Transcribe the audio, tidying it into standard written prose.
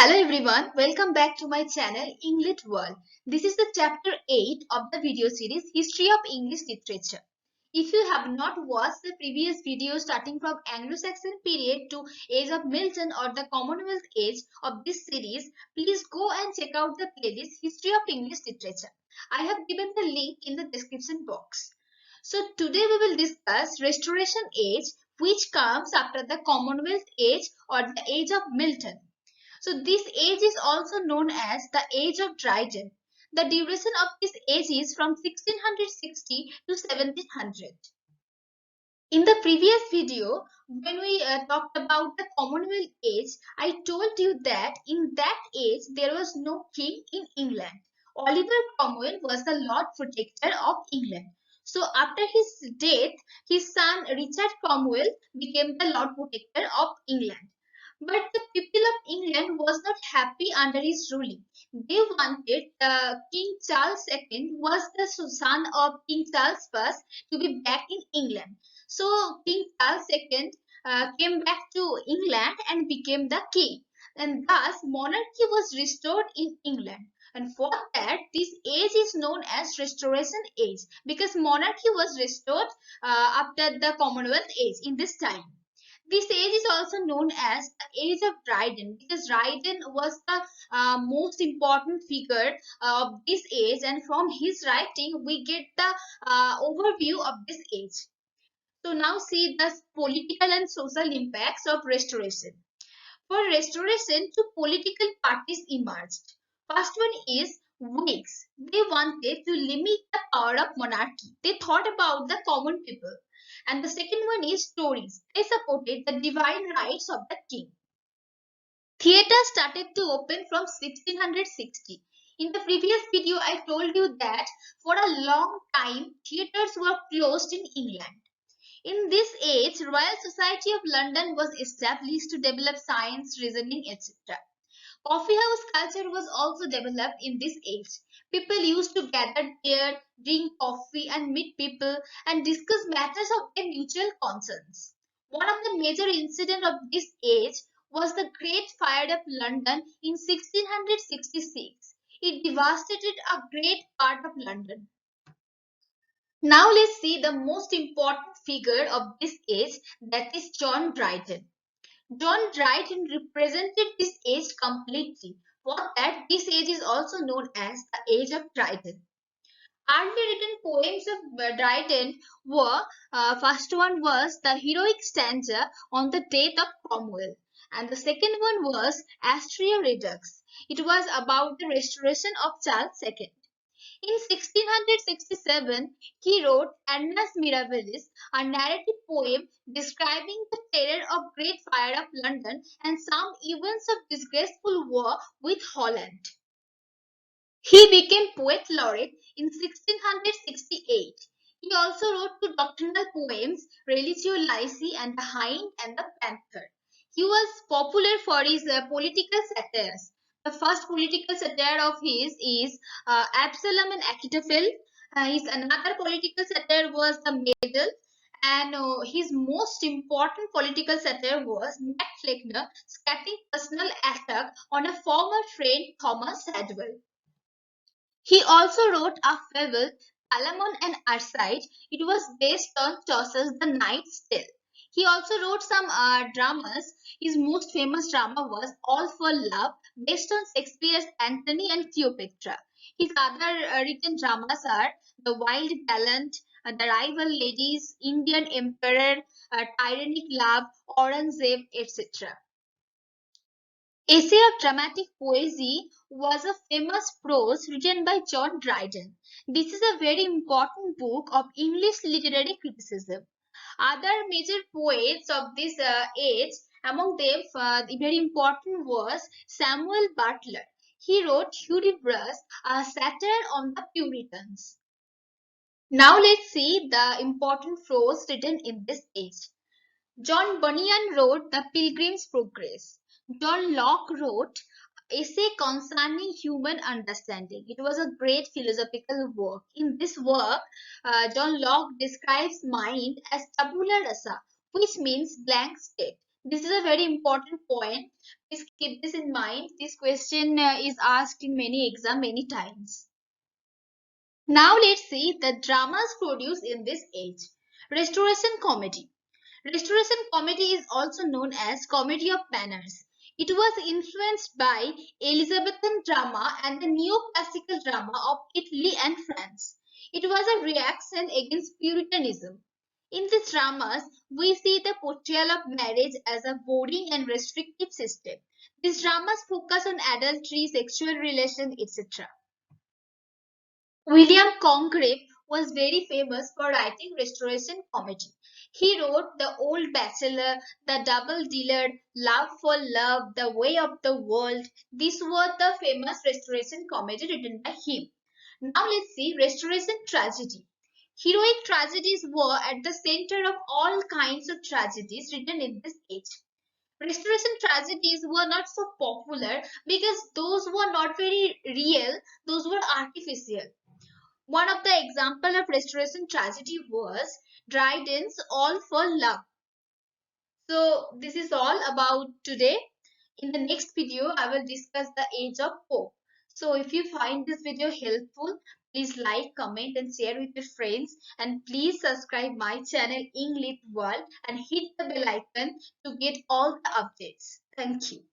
Hello everyone, welcome back to my channel Englit World. This is the chapter 8 of the video series History of English Literature. If you have not watched the previous video starting from Anglo-Saxon period to Age of Milton or the Commonwealth age of this series, please go and check out the playlist History of English Literature. I have given the link in the description box. So today we will discuss Restoration Age, which comes after the Commonwealth age or the Age of Milton. So this age is also known as the Age of Dryden. The duration of this age is from 1660 to 1700. In the previous video, when we talked about the Commonwealth age, I told you that in that age there was no king in England. Oliver Cromwell was the Lord Protector of England. So after his death, his son Richard Cromwell became the Lord Protector of England. But the people of England was not happy under his ruling. They wanted King Charles II, was the son of King Charles I, to be back in England. So King Charles II came back to England and became the king. And thus monarchy was restored in England. And for that, this age is known as Restoration Age because monarchy was restored after the Commonwealth age in this time. This age is also known as the Age of Dryden because Dryden was the most important figure of this age, and from his writing we get the overview of this age. So now see the political and social impacts of restoration. For restoration, two political parties emerged. First one is Whigs. They wanted to limit the power of monarchy. They thought about the common people. And the second one is Tories. They supported the divine rights of the king. Theatre started to open from 1660. In the previous video, I told you that for a long time, theatres were closed in England. In this age, Royal Society of London was established to develop science, reasoning, etc. Coffee house culture was also developed in this age. People used to gather there, drink coffee, and meet people and discuss matters of their mutual concerns. One of the major incidents of this age was the Great Fire of London in 1666. It devastated a great part of London. Now let's see the most important figure of this age, that is John Dryden. John Dryden represented this age completely. For that, this age is also known as the Age of Dryden. Early written poems of Dryden were, first one was the heroic stanza on the death of Cromwell, and the second one was Astrea Redux. It was about the restoration of Charles II. In 1667, he wrote Annus Mirabilis, a narrative poem describing the terror of Great Fire of London and some events of disgraceful war with Holland. He became poet laureate in 1668. He also wrote two doctrinal poems, Religio Laici and the Hind and the Panther. He was popular for his political satires. The first political satire of his is Absalom and Achitophel. His another political satire was the Medal, and his most important political satire was Matt Fleckner scatting personal attack on a former friend Thomas Hadwell. He also wrote a fable, Palamon and Arcite. It was based on Chaucer's The Knight's Tale. He also wrote some dramas. His most famous drama was All for Love, based on Shakespeare's Antony and Cleopatra. His other written dramas are The Wild Talent, The Rival Ladies, Indian Emperor, Tyrannic Love, Aurangzeb, etc. Essay of Dramatic Poesy was a famous prose written by John Dryden. This is a very important book of English literary criticism. Other major poets of this age, among them, the very important was Samuel Butler. He wrote Hudibras, a satire on the Puritans. Now let's see the important prose written in this age. John Bunyan wrote The Pilgrim's Progress. John Locke wrote Essay Concerning Human Understanding. It was a great philosophical work. In this work, John Locke describes mind as tabula rasa, which means blank state. This is a very important point. Please keep this in mind. This question is asked in many exam many times. Now let's see the dramas produced in this age. Restoration comedy. Restoration comedy is also known as comedy of manners. It was influenced by Elizabethan drama and the neoclassical drama of Italy and France. It was a reaction against Puritanism. In these dramas, we see the portrayal of marriage as a boring and restrictive system. These dramas focus on adultery, sexual relations, etc. William Congreve was very famous for writing restoration comedy. He wrote The Old Bachelor, The Double Dealer, Love for Love, The Way of the World. These were the famous restoration comedy written by him. Now let's see restoration tragedy. Heroic tragedies were at the center of all kinds of tragedies written in this age. Restoration tragedies were not so popular because those were not very real, those were artificial. One of the example of restoration tragedy was Dryden's All for Love. So this is all about today. In the next video, I will discuss the age of Pope. So if you find this video helpful, please like, comment and share with your friends. And please subscribe my channel Englit World and hit the bell icon to get all the updates. Thank you.